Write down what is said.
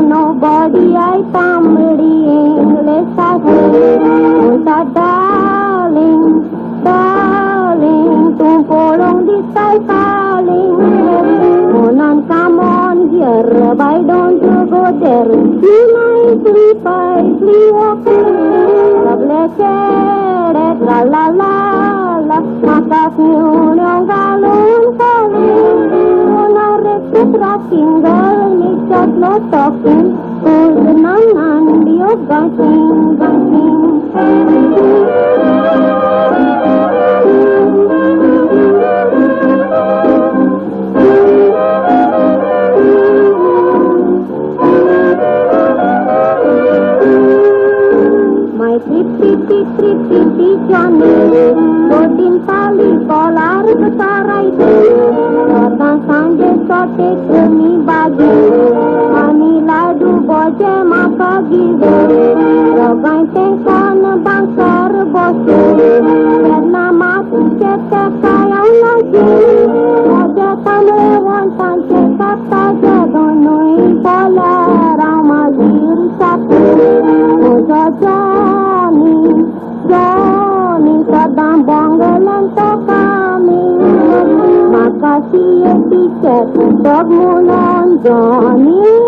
Nobody I family English I say darling, darling, tum polong di sky falling. Come on here, why don't you go there? Be nicely, quietly walking. La la la la, makas nyunyong galon calling. Rocking girl, it's just no talking. Who's the and you're dancing, My trippy Johnny, boating pali, collar besar itu. Datang sanjay sote kami bagi, kami ladu boje maka gizo. Rogai tengkon bangsar bosu, karena mati cetek sayang lagi. Aja tamewan sanjay kata jadonoi pola ramazir satu. Johnny sedang banggalan to kami. Makasih ya tiket untuk mulan Johnny.